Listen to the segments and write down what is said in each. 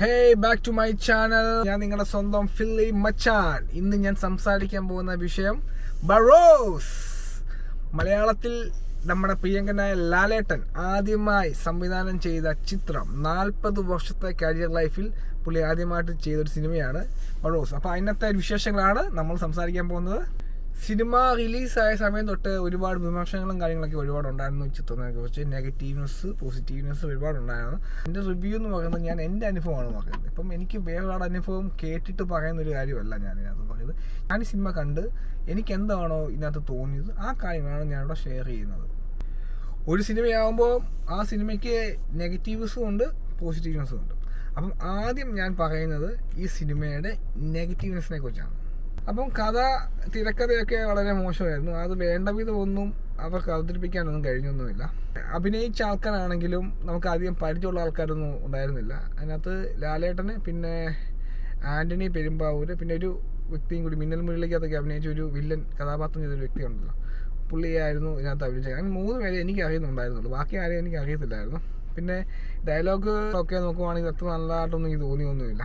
Hey, back to my channel. ഞാൻ നിങ്ങളുടെ സ്വന്തം ഫില്ലി മച്ചാൻ. ഇന്ന് ഞാൻ സംസാരിക്കാൻ പോകുന്ന വിഷയം ബറോസ്. മലയാളത്തിൽ നമ്മുടെ പ്രിയങ്കനായ ലാലേട്ടൻ ആദ്യമായി സംവിധാനം ചെയ്ത ചിത്രം 40 വർഷത്തെ കരിയർ ലൈഫിൽ പുള്ളി ആദ്യമായിട്ട് ചെയ്തൊരു സിനിമയാണ് ബറോസ്. അപ്പോൾ അതിനകത്തെ വിശേഷങ്ങളാണ് നമ്മൾ സംസാരിക്കാൻ പോകുന്നത്. സിനിമ റിലീസായ സമയം തൊട്ട് ഒരുപാട് വിമർശനങ്ങളും കാര്യങ്ങളൊക്കെ ഒരുപാട് ഉണ്ടായിരുന്നു. ചിത്രത്തിനെ കുറിച്ച് നെഗറ്റീവ് ന്യൂസ്, പോസിറ്റീവ് ന്യൂസ് ഒരുപാടുണ്ടായിരുന്നു. എൻ്റെ റിവ്യൂ എന്ന് പറയുന്നത് ഞാൻ എൻ്റെ അനുഭവമാണ് പറയുന്നത്. ഇപ്പം എനിക്ക് വേറൊരാളുടെ അനുഭവം കേട്ടിട്ട് പറയുന്നൊരു കാര്യമല്ല ഞാൻ ഇതിനകത്ത് പറയുന്നത്. ഞാൻ ഈ സിനിമ കണ്ട് എനിക്ക് എന്താണോ ഇതിനകത്ത് തോന്നിയത് ആ കാര്യങ്ങളാണ് ഞാനിവിടെ ഷെയർ ചെയ്യുന്നത്. ഒരു സിനിമയാകുമ്പോൾ ആ സിനിമയ്ക്ക് നെഗറ്റീവ്സും ഉണ്ട്, പോസിറ്റീവ് ന്യൂസും ഉണ്ട്. അപ്പം ആദ്യം ഞാൻ പറയുന്നത് ഈ സിനിമയുടെ നെഗറ്റീവ്നെസ്സിനെ കുറിച്ചാണ്. അപ്പം തിരക്കഥയൊക്കെ വളരെ മോശമായിരുന്നു. അത് വേണ്ട വിധമൊന്നും അവർക്ക് അവതരിപ്പിക്കാനൊന്നും കഴിഞ്ഞൊന്നുമില്ല. അഭിനയിച്ച ആൾക്കാരാണെങ്കിലും നമുക്ക് അധികം പരിചയമുള്ള ആൾക്കാരൊന്നും ഉണ്ടായിരുന്നില്ല. അതിനകത്ത് ലാലേട്ടന്, പിന്നെ ആൻ്റണി പെരുമ്പാവൂര്, പിന്നെ ഒരു വ്യക്തിയും കൂടി മിന്നൽ മുരളിക്കകത്തൊക്കെ അഭിനയിച്ച ഒരു വില്ലൻ കഥാപാത്രം ചെയ്തൊരു വ്യക്തി ഉണ്ടല്ലോ, പുള്ളിയായിരുന്നു ഇതിനകത്ത് അഭിനയിച്ചത്. അങ്ങനെ 3 പേരെ എനിക്ക് അറിയുന്നുണ്ടായിരുന്നുള്ളൂ, ബാക്കി ആരെയും എനിക്ക് അറിയത്തില്ലായിരുന്നു. പിന്നെ ഡയലോഗ് ഒക്കെ നോക്കുവാണെങ്കിൽ അത്ര നല്ലതായിട്ടൊന്നും എനിക്ക് തോന്നിയൊന്നുമില്ല.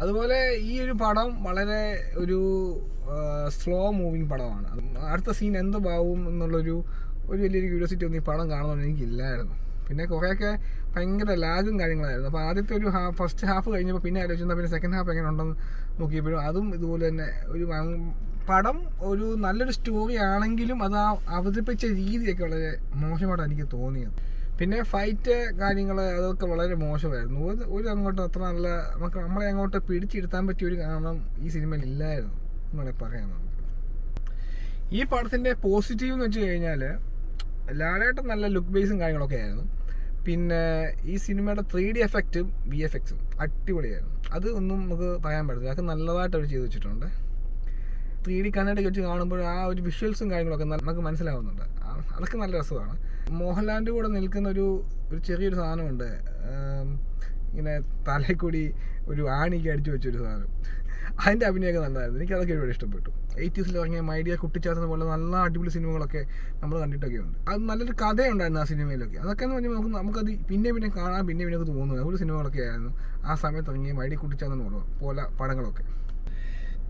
അതുപോലെ ഈ ഒരു പടം വളരെ ഒരു സ്ലോ മൂവിങ് പടമാണ്. അടുത്ത സീൻ എന്ത് ഭാവും എന്നുള്ളൊരു വലിയൊരു ക്യൂരിയോസിറ്റി ഒന്നും ഈ പടം കാണുമെന്ന് എനിക്കില്ലായിരുന്നു. പിന്നെ കുറേയൊക്കെ ഭയങ്കര ലാഗും കാര്യങ്ങളായിരുന്നു. അപ്പോൾ ആദ്യത്തെ ഒരു ഫസ്റ്റ് ഹാഫ് കഴിഞ്ഞപ്പോൾ പിന്നെ ആലോചിച്ചാൽ പിന്നെ സെക്കൻഡ് ഹാഫ് എങ്ങനെ ഉണ്ടെന്ന് നോക്കിയപ്പോഴും അതും ഇതുപോലെ തന്നെ ഒരു പടം ഒരു നല്ലൊരു സ്റ്റോറി ആണെങ്കിലും അത് അവതരിപ്പിച്ച രീതിയൊക്കെ വളരെ മോശമായിട്ടാണ് എനിക്ക് തോന്നിയത്. പിന്നെ ഫൈറ്റ് കാര്യങ്ങൾ അതൊക്കെ വളരെ മോശമായിരുന്നു. ഒരു അങ്ങോട്ട് അത്ര നല്ല നമ്മളെ അങ്ങോട്ട് പിടിച്ചിരുത്താൻ പറ്റിയ ഒരു കാരണം ഈ സിനിമയിൽ ഇല്ലായിരുന്നു എന്നാണ് പറയാൻ. നമുക്ക് ഈ പടത്തിൻ്റെ പോസിറ്റീവ് എന്ന് വെച്ച് കഴിഞ്ഞാൽ ലാലേട്ടൻ നല്ല ലുക്ക് ബേസും കാര്യങ്ങളൊക്കെ ആയിരുന്നു. പിന്നെ ഈ സിനിമയുടെ 3D എഫക്റ്റും VFXും അടിപൊളിയായിരുന്നു. അത് ഒന്നും നമുക്ക് പറയാൻ പറ്റില്ല. അതൊക്കെ നല്ലതായിട്ട് അവർ ചെയ്ത് വെച്ചിട്ടുണ്ട്. 3D കണ്ണടയൊക്കെ വെച്ച് കാണുമ്പോൾ ആ ഒരു വിഷ്വൽസും കാര്യങ്ങളൊക്കെ നമുക്ക് മനസ്സിലാവുന്നുണ്ട്. അതൊക്കെ നല്ല രസമാണ്. മോഹൻലാലിൻ്റെ കൂടെ നിൽക്കുന്ന ഒരു ചെറിയൊരു സാധനമുണ്ട്, ഇങ്ങനെ തലയിൽ കൂടി ഒരു ആണിക്ക് അടിച്ചു വെച്ചൊരു സാധനം. അതിൻ്റെ അഭിനയമൊക്കെ നല്ലതായിരുന്നു. എനിക്കതൊക്കെ ഒരുപാട് ഇഷ്ടപ്പെട്ടു. 80s ഇറങ്ങിയ മൈഡിയ കുട്ടിച്ചാത്തനെ പോലെ നല്ല അടിപൊളി സിനിമകളൊക്കെ നമ്മൾ കണ്ടിട്ടൊക്കെ ഉണ്ട്. അത് നല്ലൊരു കഥയുണ്ടായിരുന്നു ആ സിനിമയിലൊക്കെ. അതൊക്കെ എന്ന് പറഞ്ഞാൽ നമുക്കത് പിന്നെ കാണാൻ പിന്നെ തോന്നുന്നു. ഒരു സിനിമകളൊക്കെ ആയിരുന്നു ആ സമയത്ത് ഇറങ്ങിയ മൈഡിയ കുട്ടിച്ചാത്തൻ പോലെ പടങ്ങളൊക്കെ.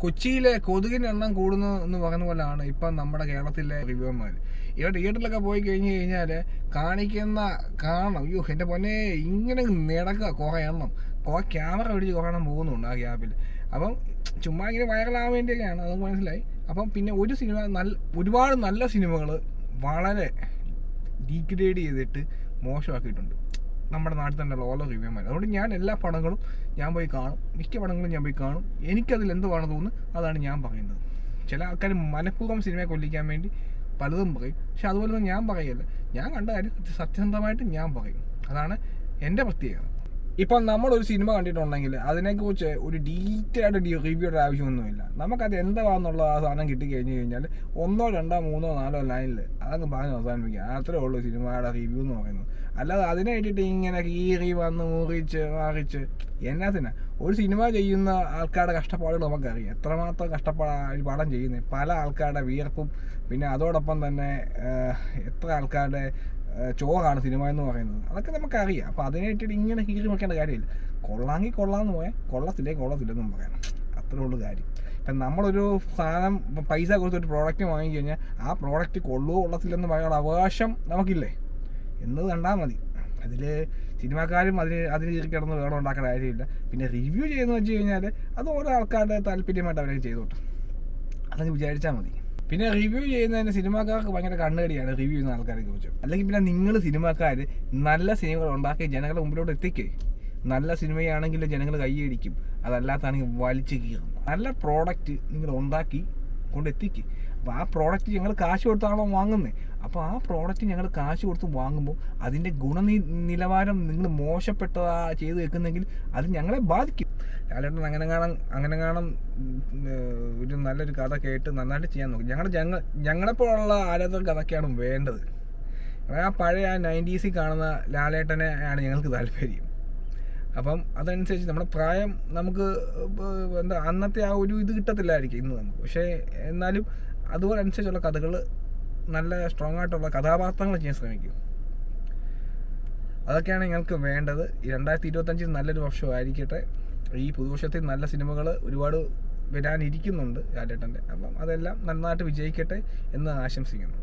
കൊച്ചിയിലെ കൊതുകിൻ്റെ എണ്ണം കൂടുന്നു എന്ന് പറയുന്ന പോലെയാണ് ഇപ്പം നമ്മുടെ കേരളത്തിലെ റിവ്യൂമാർ. ഇവിടെ തിയേറ്ററിലൊക്കെ പോയി കഴിഞ്ഞാൽ കാണണം, അയ്യോ എൻ്റെ പൊന്നെ ഇങ്ങനെ നടക്കുക കുറേ എണ്ണം, കുറേ ക്യാമറ പിടിച്ച് കുറേ എണ്ണം പോകുന്നുണ്ട് ആ ഗ്യാപ്പിൽ. അപ്പം ചുമ്മാ ഇങ്ങനെ വൈറലാകാൻ വേണ്ടിയൊക്കെയാണ്, അതൊക്കെ മനസ്സിലായി. അപ്പം പിന്നെ ഒരു സിനിമ ഒരുപാട് നല്ല സിനിമകൾ വളരെ ഡീഗ്രേഡ് ചെയ്തിട്ട് മോശമാക്കിയിട്ടുണ്ട് നമ്മുടെ നാട്ടിൽ തന്നെ ഓരോ റിവ്യൂമാർ. അതുകൊണ്ട് ഞാൻ എല്ലാ പടങ്ങളും ഞാൻ പോയി കാണും, മിക്ക പടങ്ങളും ഞാൻ പോയി കാണും. എനിക്കതിൽ എന്തുവാണെന്ന് തോന്നുന്നു അതാണ് ഞാൻ പറയുന്നത്. ചില ആൾക്കാർ മനഃപൂർവ്വം സിനിമയെ കൊല്ലിക്കാൻ വേണ്ടി പലതും പറയും, പക്ഷെ അതുപോലെ ഒന്നും ഞാൻ പറയല്ല. ഞാൻ കണ്ട കാര്യം സത്യസന്ധമായിട്ട് ഞാൻ പറയും. അതാണ് എൻ്റെ പ്രത്യേകത. ഇപ്പം നമ്മളൊരു സിനിമ കണ്ടിട്ടുണ്ടെങ്കിൽ അതിനെക്കുറിച്ച് ഒരു ഡീറ്റെയിൽ ആയിട്ട് റിവ്യൂയുടെ ആവശ്യമൊന്നുമില്ല. നമുക്കത് എന്താണെന്നുള്ള ആ സാധനം കിട്ടിക്കഴിഞ്ഞ് കഴിഞ്ഞാൽ 1, 2, 3, 4 ലൈനിൽ അതങ്ങ് പറഞ്ഞ് അവസാനിപ്പിക്കുക. അത്രേ ഉള്ളൂ സിനിമയുടെ റിവ്യൂ എന്ന് പറയുന്നത്. അല്ലാതെ അതിനെ ഇട്ടിട്ട് ഇങ്ങനെ കീറി വന്ന് മാറിച്ച് എന്നാത്തിനാ? ഒരു സിനിമ ചെയ്യുന്ന ആൾക്കാരുടെ കഷ്ടപ്പാടുകൾ നമുക്കറിയാം. എത്രമാത്രം കഷ്ടപ്പാടാണ് ഒരു പടം ചെയ്യുന്നത്. പല ആൾക്കാരുടെ വിയർപ്പും പിന്നെ അതോടൊപ്പം തന്നെ എത്ര ആൾക്കാരുടെ ചോറാണ് സിനിമ എന്ന് പറയുന്നത്, അതൊക്കെ നമുക്കറിയാം. അപ്പോൾ അതിനെ ഇട്ടിട്ട് ഇങ്ങനെ കീറി വെക്കേണ്ട കാര്യമില്ല. കൊള്ളാമെങ്കിൽ കൊള്ളാമെന്ന് പറയാം, കൊള്ളത്തില്ലെന്നും പറയാം. അത്രേ ഉള്ളൂ കാര്യം. ഇപ്പം നമ്മളൊരു സാധനം പൈസ കൊടുത്തൊരു പ്രോഡക്റ്റ് വാങ്ങിക്കഴിഞ്ഞാൽ ആ പ്രോഡക്റ്റ് കൊള്ളത്തില്ലെന്ന് പറയാനുള്ള അവകാശം നമുക്കില്ലേ എന്നത് കണ്ടാൽ മതി. അതിൽ സിനിമാക്കാരും അതിന് കിടന്ന് വേണം ഉണ്ടാക്കേണ്ട കാര്യമില്ല. പിന്നെ റിവ്യൂ ചെയ്യുന്നത് വെച്ച് കഴിഞ്ഞാൽ അത് ഓരോ ആൾക്കാരുടെ താല്പര്യമായിട്ട് അവരൊക്കെ ചെയ്തോട്ടെ, അതങ്ങ് വിചാരിച്ചാൽ മതി. പിന്നെ റിവ്യൂ ചെയ്യുന്നതിന് സിനിമാക്കാർക്ക് ഭയങ്കര കണ്ണുകടിയാണ് റിവ്യൂ ചെയ്യുന്ന ആൾക്കാരെ കുറിച്ച്. അല്ലെങ്കിൽ പിന്നെ നിങ്ങൾ സിനിമാക്കാർ നല്ല സിനിമകൾ ഉണ്ടാക്കി ജനങ്ങളുടെ മുമ്പിലോട്ട് എത്തിക്കേ. നല്ല സിനിമയാണെങ്കിൽ ജനങ്ങൾ കൈയടിക്കും, അതല്ലാത്താണെങ്കിൽ വലിച്ചു കീറും. നല്ല പ്രോഡക്റ്റ് നിങ്ങൾ ഉണ്ടാക്കി കൊണ്ടെത്തിക്കുക. അപ്പോൾ ആ പ്രോഡക്റ്റ് ഞങ്ങൾ കാശ് കൊടുത്താണോ വാങ്ങുന്നത്. അപ്പോൾ ആ പ്രോഡക്റ്റ് ഞങ്ങൾ കാശ് കൊടുത്ത് വാങ്ങുമ്പോൾ അതിൻ്റെ നിലവാരം നിങ്ങൾ മോശപ്പെട്ടതാ ചെയ്ത് വെക്കുന്നെങ്കിൽ അത് ഞങ്ങളെ ബാധിക്കും. ലാലേട്ടൻ അങ്ങനെ കാണാൻ ഒരു നല്ലൊരു കഥ കേട്ട് നന്നായിട്ട് ചെയ്യാൻ നോക്കും. ഞങ്ങളെപ്പോലുള്ള ആരാധകർക്ക് അതൊക്കെയാണ് വേണ്ടത്. ആ പഴയ 90s കാണുന്ന ലാലേട്ടനെ ആണ് ഞങ്ങൾക്ക് താല്പര്യം. അപ്പം അതനുസരിച്ച് നമ്മുടെ പ്രായം നമുക്ക് അന്നത്തെ ആ ഒരു ഇത് കിട്ടത്തില്ലായിരിക്കും ഇന്ന് നമുക്ക്. പക്ഷേ എന്നാലും അതുപോലെ അനുസരിച്ചുള്ള കഥകൾ, നല്ല സ്ട്രോങ് ആയിട്ടുള്ള കഥാപാത്രങ്ങൾ ചെയ്യാൻ ശ്രമിക്കും. അതൊക്കെയാണ് ഞങ്ങൾക്ക് വേണ്ടത്. 2025 നല്ലൊരു വർഷമായിരിക്കട്ടെ. ഈ പുതുവർഷത്തിൽ നല്ല സിനിമകൾ ഒരുപാട് വരാനിരിക്കുന്നുണ്ട് ലാലേട്ടൻ്റെ. അപ്പം അതെല്ലാം നന്നായിട്ട് വിജയിക്കട്ടെ എന്ന് ആശംസിക്കുന്നു.